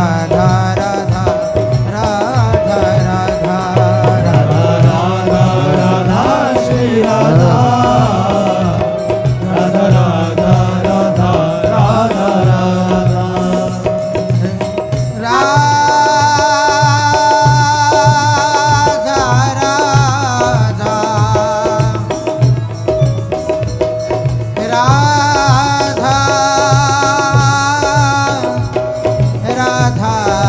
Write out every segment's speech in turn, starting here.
Radha Radha Radha Radha Radha Radha Shri Radha Radha Radha Radha Radha Radha Radha Radha Radha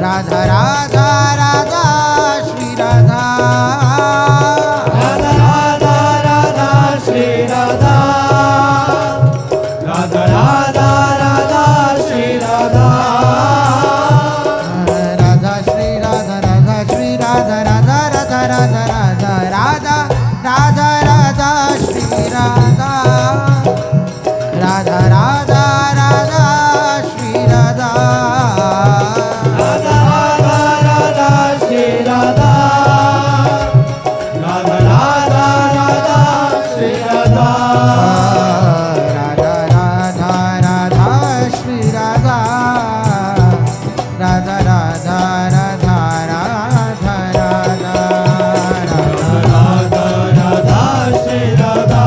Radha Radha Radha Shri Radha Radha Radha Radha Shri Radha Radha Radha Radha Shri Radha Radha Shri Radha Radha Shri Radha Radha Radha Radha Radha Radha Radha Radha Shri Radha Radha Radha Radha Shri Radha Radha Radha Radha Shri Radha Radha Radha Radha Shri Radha Radha Radha Radha Shri Radha Radha Radha Radha Radha Radha Radha Radha Shri Radha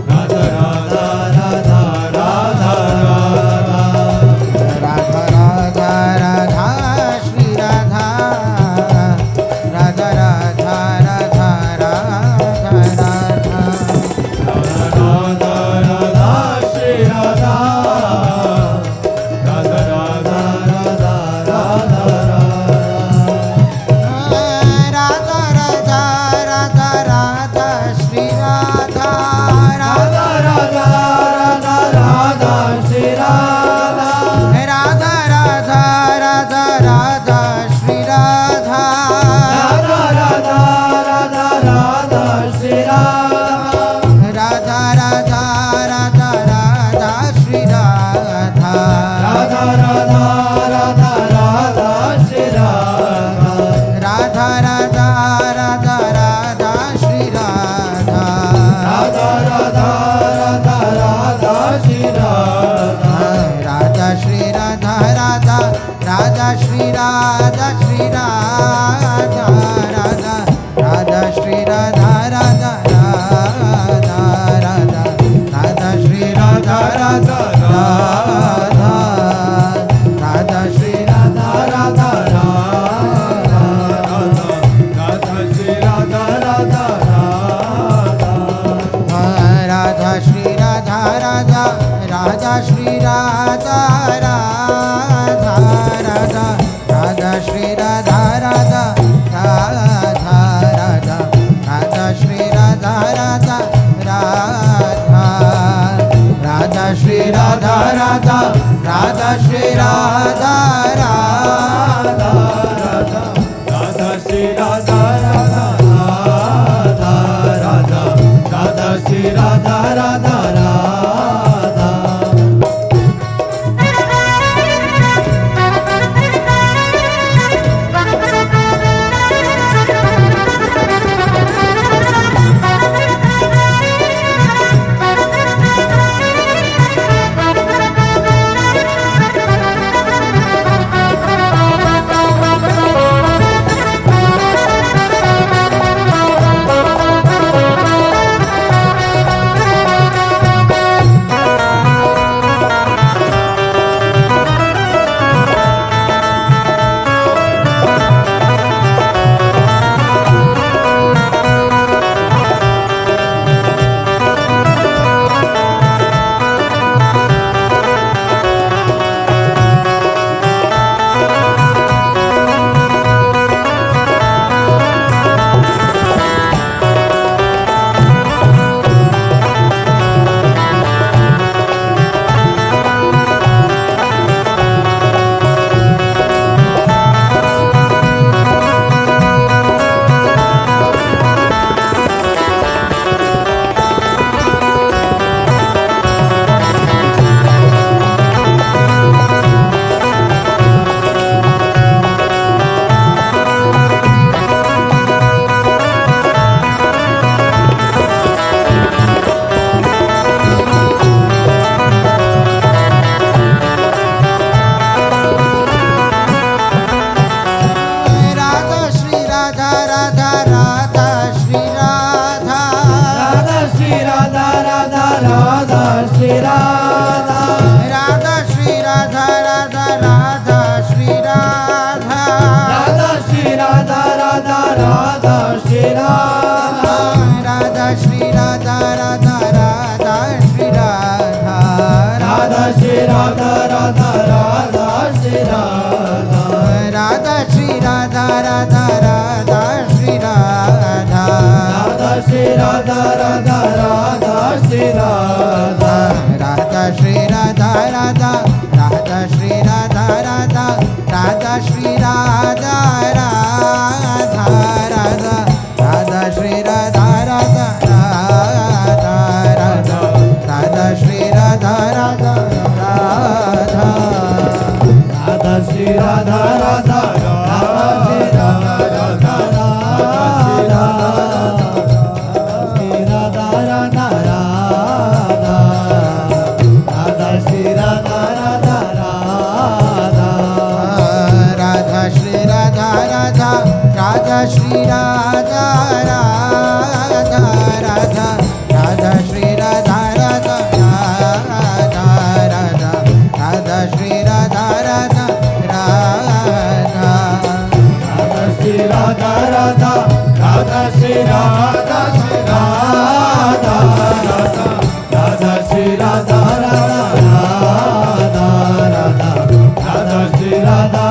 Radha Radha Radha Radha Radha Radha Radha Shri Radha Radha Radha Radha Radha Radha Radha Radha Shri Radha Radha Radha Radha Radha Radha Radha Radha Radha Shri Radha Radha Radha Radha Radha Shri Radha Radha Radha Radha Radha Shri Radha Radha Radha Radha Radha Shri Radha Radha Radha Radha Radha Shri Radha Radha Radha Radha Radha Shri Radha Radha Radha Radha Radha Shri Radha Radha Radha Radha Radha Shri Radha Radha Shri Radha Radha Radha Shri Radha Shri Radha Radha Radha Shri Radha Radha Radha Radha Radha Shri Radha Radha Radha Radha Shri Radha Radha Radha Shri Radha Radha Radha Shri Radha Radha Radha Shri Radha Radha Radha Radha Shri Radha Radha Radha Radha Radha Shri Radha Radha Radha Radha Shri Radha Radha Radha Shri Radha Radha Radha Shri Radha Radha Radha Radha Shri Radha Radha Radha Radha Shri Radha Radha Radha Shri Radha Radha Shri Radha Radha Radha Shri Radha Radha Shri Radha Radha Radha Shri Radha Radha Radha Shri Radha Radha Radha Radha Shri Radha Radha Radha Radha Radha Shri Radha Radha Radha Radha Shri Radha Radha Radha Shri Radha Radha Shri Radha Radha Radha Radha Shri Radha Radha Radha Radha Shri Radha Radha Radha Shri Radha Radha Radha Radha Shri Radha Radha Radha Radha Radha Shri Radha Radha Radha Radha Shri Radha Radha Radha Shri Radha Shri Radha Radha Radha Shri Radha Radha Radha Radha Radha Shri Radha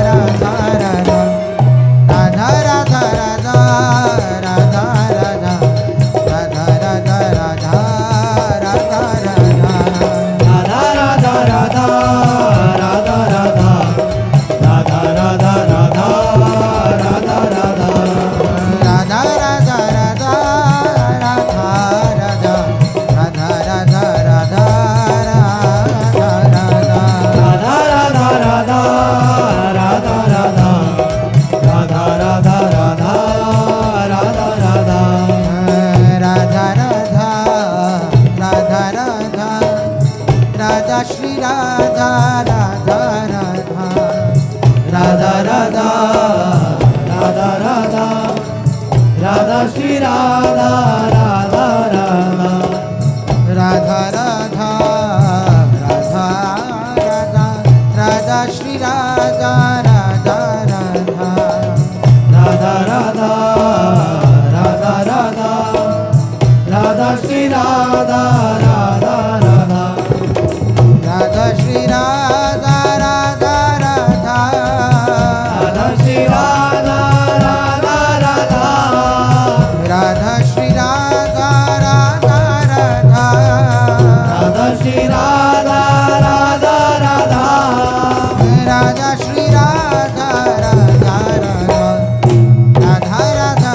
Radha Radha Radha Radha Radha Radha Radha Shri Radha Radha Radha Radha Radha Radha Radha Radha Shri Radha Radha Radha Radha Radha Radha Radha Radha Shri Radha Radha Radha Radha Shri Radha Radha Radha Radha Shri Radha Radha Radha Radha Shri Radha Radha Radha Radha Shri Radha Radha Radha Radha Shri Radha Radha Radha Radha Radha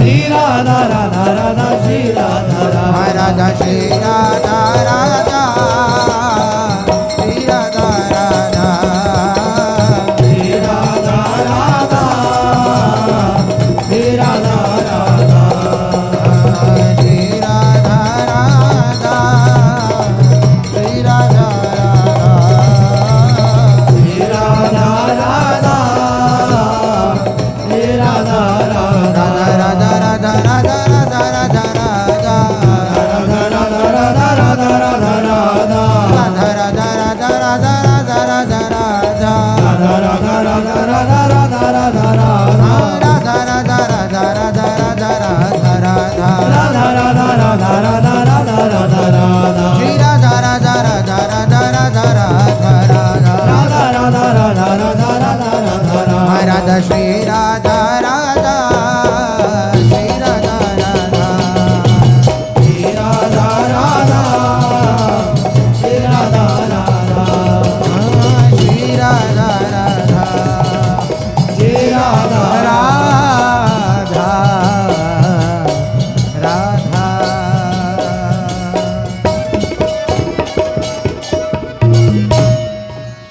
Shri Radha Radha Radha Shri Radha Radha Radha Shri Radha